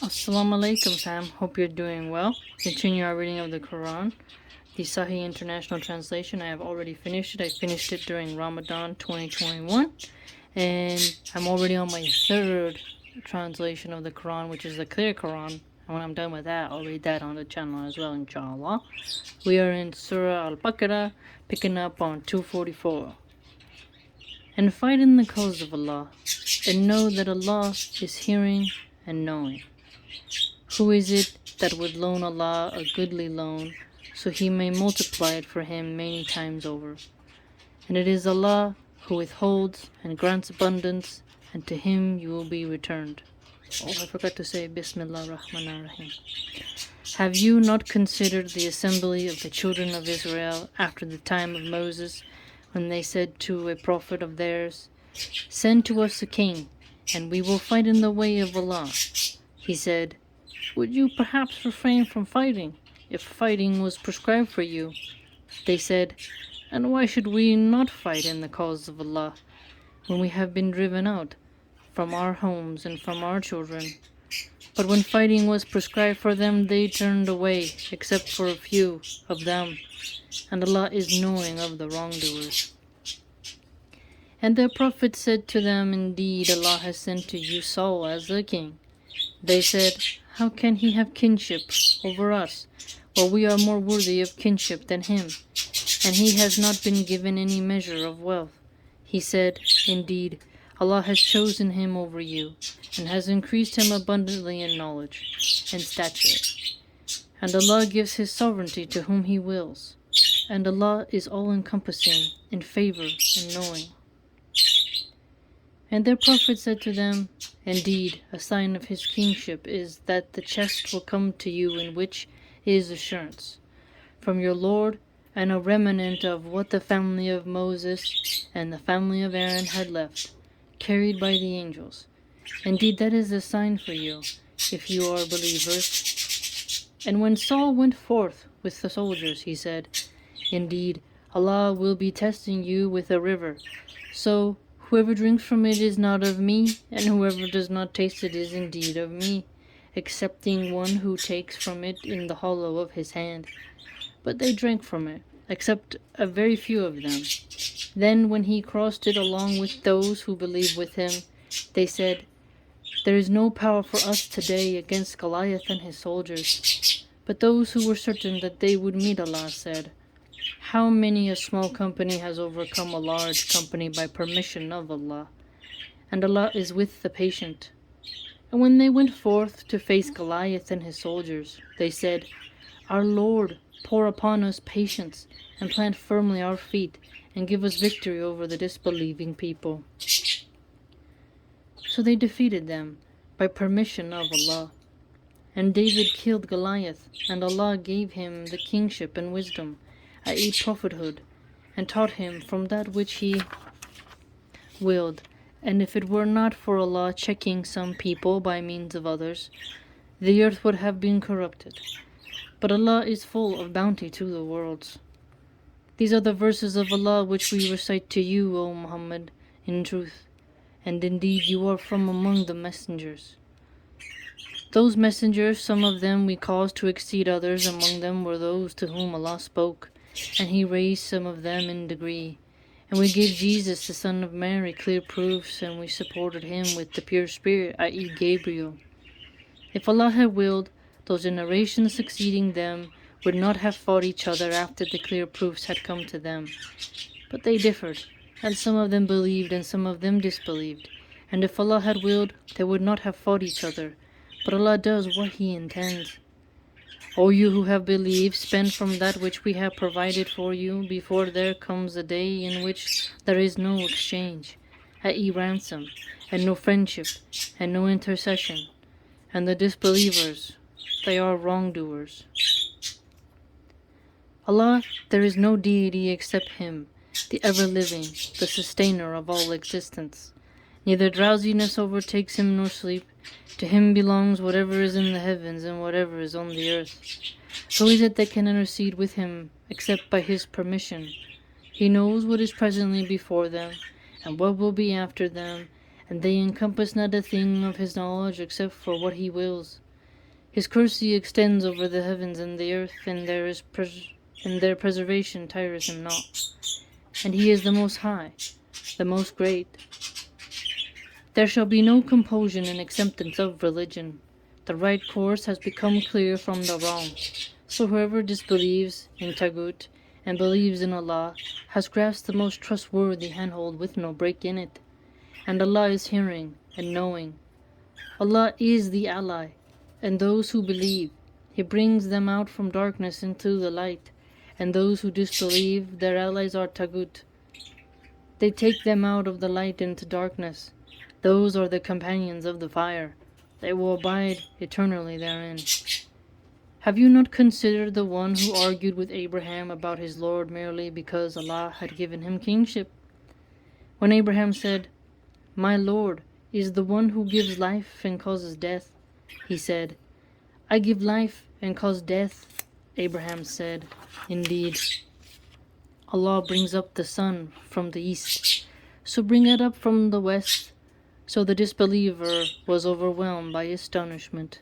Assalamu alaikum, fam. Hope you're doing well. Continue our reading of the Quran. The Saheeh International Translation, I have already finished it. I finished it during Ramadan 2021. And I'm already on my third translation of the Quran, which is the clear Quran. And when I'm done with that, I'll read that on the channel as well, inshallah. We are in Surah al-Baqarah, picking up on 244. And fight in the cause of Allah, and know that Allah is hearing and knowing. Who is it that would loan Allah a goodly loan, so He may multiply it for him many times over? And it is Allah who withholds and grants abundance, and to Him you will be returned. Oh, I forgot to say Bismillah ar-Rahman ar-Rahim. Have you not considered the assembly of the children of Israel after the time of Moses, when they said to a prophet of theirs, "Send to us a king, and we will fight in the way of Allah"? He said, "Would you perhaps refrain from fighting, if fighting was prescribed for you?" They said, "And why should we not fight in the cause of Allah, when we have been driven out from our homes and from our children?" But when fighting was prescribed for them, they turned away, except for a few of them, and Allah is knowing of the wrongdoers. And their prophet said to them, "Indeed, Allah has sent to you Saul as the king." They said, "How can he have kinship over us, while we are more worthy of kinship than him? And he has not been given any measure of wealth." He said, "Indeed, Allah has chosen him over you, and has increased him abundantly in knowledge and stature. And Allah gives His sovereignty to whom He wills, and Allah is all-encompassing in favor and knowing." And their prophet said to them, "Indeed, a sign of His kingship is that the chest will come to you in which is assurance from your Lord, and a remnant of what the family of Moses and the family of Aaron had left, carried by the angels. Indeed, that is a sign for you, if you are believers." And when Saul went forth with the soldiers, he said, "Indeed, Allah will be testing you with a river. So whoever drinks from it is not of me, and whoever does not taste it is indeed of me, excepting one who takes from it in the hollow of his hand." But they drank from it, except a very few of them. Then when he crossed it along with those who believed with him, they said, "There is no power for us today against Goliath and his soldiers." But those who were certain that they would meet Allah said, "How many a small company has overcome a large company by permission of Allah? And Allah is with the patient." And when they went forth to face Goliath and his soldiers, they said, "Our Lord, pour upon us patience, and plant firmly our feet, and give us victory over the disbelieving people." So they defeated them by permission of Allah. And David killed Goliath, and Allah gave him the kingship and wisdom, i.e. prophethood, and taught him from that which He willed. And if it were not for Allah checking some people by means of others, the earth would have been corrupted. But Allah is full of bounty to the worlds. These are the verses of Allah which we recite to you, O Muhammad, in truth, and indeed you are from among the messengers. Those messengers, some of them we caused to exceed others. Among them were those to whom Allah spoke, and He raised some of them in degree. And we gave Jesus, the son of Mary, clear proofs, and we supported him with the pure spirit, i.e. Gabriel. If Allah had willed, those generations succeeding them would not have fought each other after the clear proofs had come to them. But they differed, and some of them believed and some of them disbelieved. And if Allah had willed, they would not have fought each other. But Allah does what He intends. O you who have believed, spend from that which we have provided for you, before there comes a day in which there is no exchange, i.e. ransom, and no friendship, and no intercession. And the disbelievers, they are wrongdoers. Allah, there is no deity except Him, the ever-living, the sustainer of all existence. Neither drowsiness overtakes Him nor sleep. To Him belongs whatever is in the heavens and whatever is on the earth. Who is it that can intercede with Him except by His permission? He knows what is presently before them and what will be after them, and they encompass not a thing of His knowledge except for what He wills. His Kursi extends over the heavens and the earth, and their preservation tires him not. And he is the Most High, the Most Great. There shall be no compulsion in acceptance of religion. The right course has become clear from the wrong. So whoever disbelieves in Tagut and believes in Allah has grasped the most trustworthy handhold with no break in it. And Allah is hearing and knowing. Allah is the ally, and those who believe, He brings them out from darkness into the light, and those who disbelieve, their allies are Tagut. They take them out of the light into darkness. Those are the companions of the fire. They will abide eternally therein. Have you not considered the one who argued with Abraham about his Lord merely because Allah had given him kingship? When Abraham said, "My Lord is the one who gives life and causes death," he said, "I give life and cause death." Abraham said, "Indeed, Allah brings up the sun from the east, so bring it up from the west." So the disbeliever was overwhelmed by astonishment.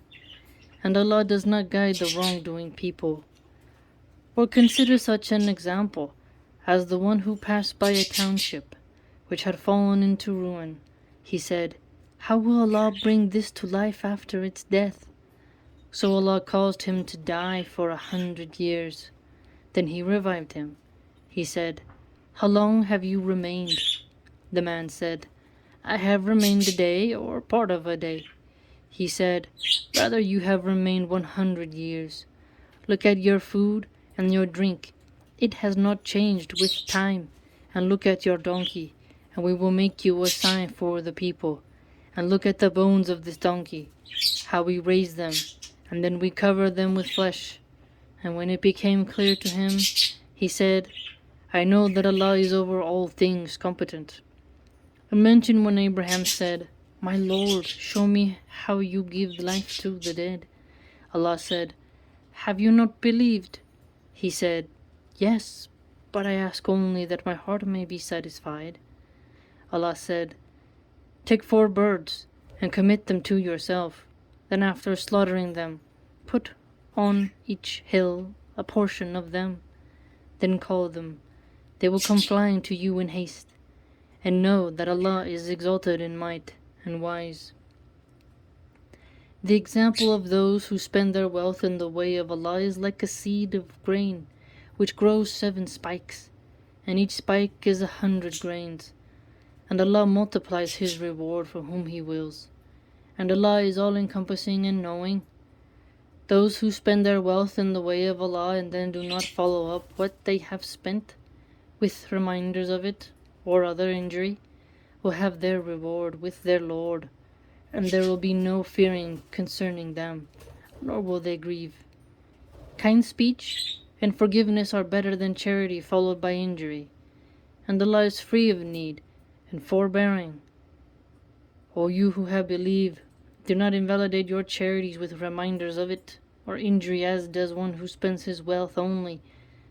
And Allah does not guide the wrongdoing people. Or consider such an example as the one who passed by a township which had fallen into ruin. He said, "How will Allah bring this to life after its death?" So Allah caused him to die for 100 years. Then He revived him. He said, "How long have you remained?" The man said, "I have remained a day or part of a day." He said, "Rather you have remained 100 years. Look at your food and your drink. It has not changed with time. And look at your donkey, and we will make you a sign for the people. And look at the bones of this donkey, how we raise them, and then we cover them with flesh." And when it became clear to him, he said, "I know that Allah is over all things competent." And mention when Abraham said, "My Lord, show me how you give life to the dead." Allah said, "Have you not believed?" He said, "Yes, but I ask only that my heart may be satisfied." Allah said, "Take 4 birds and commit them to yourself. Then after slaughtering them, put on each hill a portion of them. Then call them. They will come flying to you in haste. And know that Allah is exalted in might and wise." The example of those who spend their wealth in the way of Allah is like a seed of grain, which grows 7 spikes, and each spike is 100 grains. And Allah multiplies His reward for whom He wills. And Allah is all-encompassing and knowing. Those who spend their wealth in the way of Allah and then do not follow up what they have spent with reminders of it or other injury, will have their reward with their Lord, and there will be no fearing concerning them, nor will they grieve. Kind speech and forgiveness are better than charity followed by injury, and Allah is free of need and forbearing. O you who have believed, do not invalidate your charities with reminders of it, or injury as does one who spends his wealth only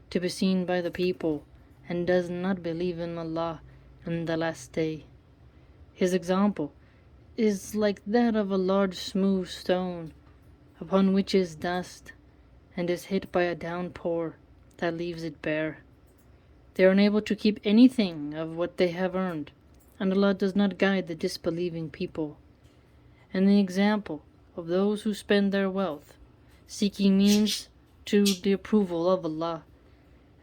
to be seen by the people, and does not believe in Allah and the last day. His example is like that of a large smooth stone, upon which is dust, and is hit by a downpour that leaves it bare. They are unable to keep anything of what they have earned, and Allah does not guide the disbelieving people. And the example of those who spend their wealth, seeking means to the approval of Allah,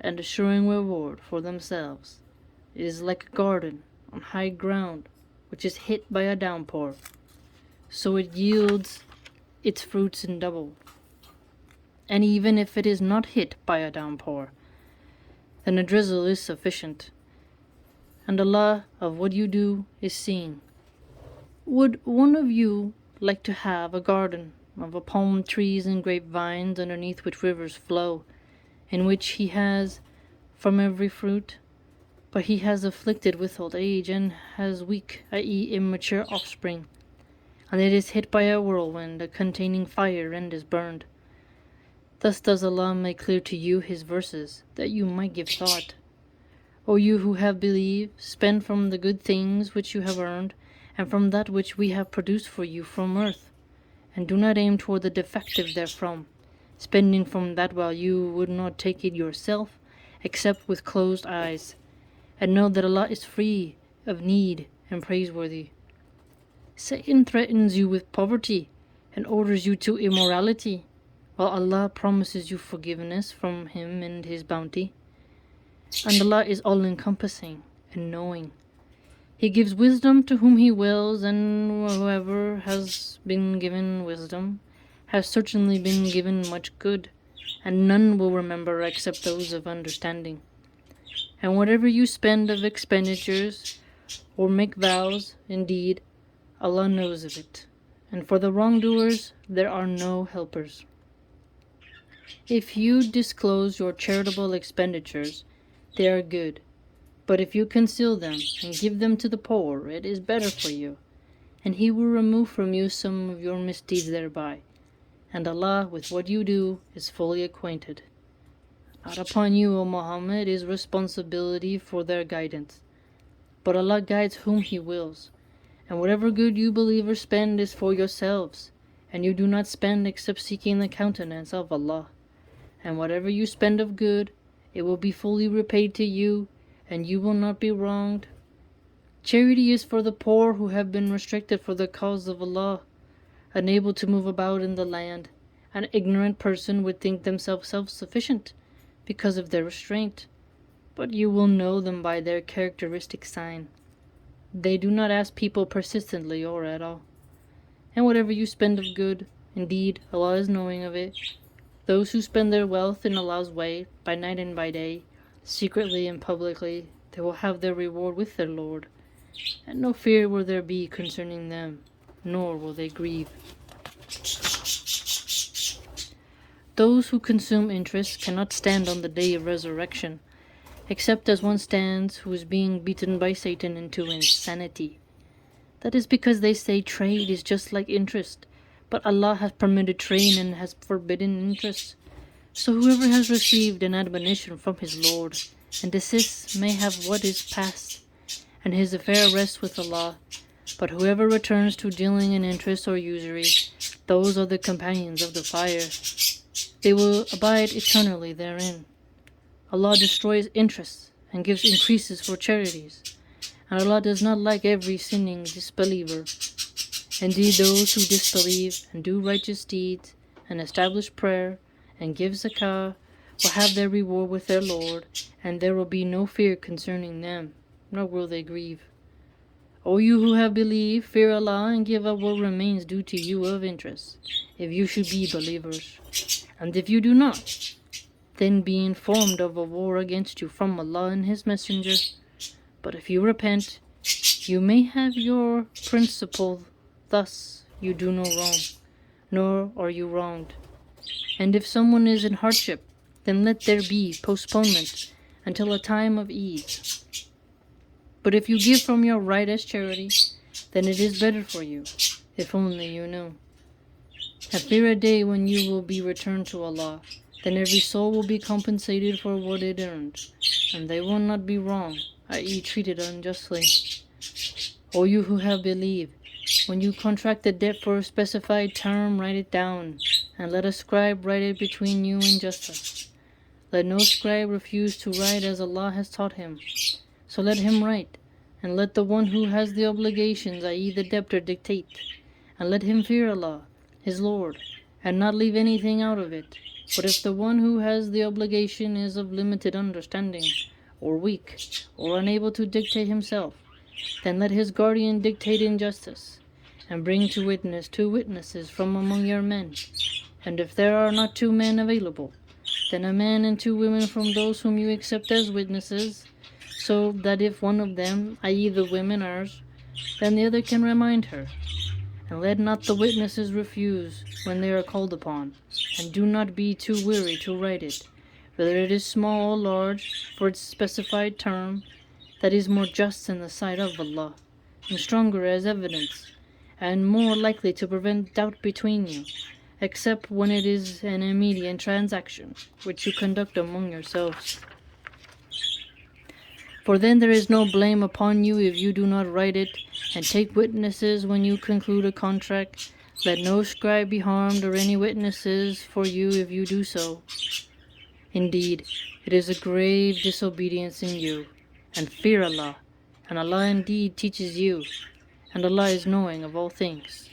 and assuring reward for themselves, is like a garden on high ground which is hit by a downpour, so it yields its fruits in double. And even if it is not hit by a downpour, then a drizzle is sufficient, and Allah of what you do is seeing. Would one of you like to have a garden of palm trees and grapevines underneath which rivers flow, in which he has from every fruit? But he has afflicted with old age and has weak, i.e. immature offspring, and it is hit by a whirlwind containing fire and is burned. Thus does Allah make clear to you His verses, that you might give thought. O you who have believed, spend from the good things which you have earned, and from that which we have produced for you from earth, and do not aim toward the defective therefrom, spending from that while you would not take it yourself, except with closed eyes. And know that Allah is free of need and praiseworthy. Satan threatens you with poverty and orders you to immorality, while Allah promises you forgiveness from Him and His bounty. And Allah is all-encompassing and knowing. He gives wisdom to whom He wills, and whoever has been given wisdom has certainly been given much good, and none will remember except those of understanding. And whatever you spend of expenditures or make vows, indeed, Allah knows of it, and for the wrongdoers there are no helpers. If you disclose your charitable expenditures, they are good. But if you conceal them and give them to the poor, it is better for you, and He will remove from you some of your misdeeds thereby. And Allah, with what you do, is fully acquainted. Not upon you, O Muhammad, is responsibility for their guidance, but Allah guides whom He wills. And whatever good you believers spend is for yourselves, and you do not spend except seeking the countenance of Allah. And whatever you spend of good, it will be fully repaid to you, and you will not be wronged. Charity is for the poor who have been restricted for the cause of Allah, unable to move about in the land. An ignorant person would think themselves self-sufficient because of their restraint, but you will know them by their characteristic sign. They do not ask people persistently or at all. And whatever you spend of good, indeed, Allah is knowing of it. Those who spend their wealth in Allah's way, by night and by day, secretly and publicly, they will have their reward with their Lord, and no fear will there be concerning them, nor will they grieve. Those who consume interest cannot stand on the day of resurrection, except as one stands who is being beaten by Satan into insanity. That is because they say trade is just like interest, but Allah has permitted trade and has forbidden interest. So whoever has received an admonition from his Lord and desists may have what is past, and his affair rests with Allah. But whoever returns to dealing in interest or usury, those are the companions of the fire. They will abide eternally therein. Allah destroys interest and gives increases for charities, and Allah does not like every sinning disbeliever. Indeed, those who disbelieve and do righteous deeds and establish prayer and give zakah will have their reward with their Lord, and there will be no fear concerning them, nor will they grieve. O you who have believed, fear Allah and give up what remains due to you of interest, if you should be believers. And if you do not, then be informed of a war against you from Allah and His Messenger. But if you repent, you may have your principle, thus you do no wrong, nor are you wronged. And if someone is in hardship, then let there be postponement until a time of ease. But if you give from your right as charity, then it is better for you, if only you know. And fear a day when you will be returned to Allah, then every soul will be compensated for what it earned, and they will not be wrong, i.e. treated unjustly. O you who have believed, when you contract a debt for a specified term, write it down, and let a scribe write it between you in justice. Let no scribe refuse to write as Allah has taught him. So let him write, and let the one who has the obligations, i.e. the debtor, dictate, and let him fear Allah, his Lord, and not leave anything out of it. But if the one who has the obligation is of limited understanding, or weak, or unable to dictate himself, then let his guardian dictate injustice, and bring to witness 2 witnesses from among your men. And if there are not 2 men available, then a man and 2 women from those whom you accept as witnesses, so that if one of them, i.e. the women, errs, then the other can remind her. And let not the witnesses refuse when they are called upon, and do not be too weary to write it, whether it is small or large, for its specified term, that is more just in the sight of Allah, and stronger as evidence, and more likely to prevent doubt between you, except when it is an immediate transaction, which you conduct among yourselves. For then there is no blame upon you if you do not write it, and take witnesses when you conclude a contract, Let no scribe be harmed or any witnesses for you if you do so. Indeed, it is a grave disobedience in you, and fear Allah, and Allah indeed teaches you, and Allah is knowing of all things.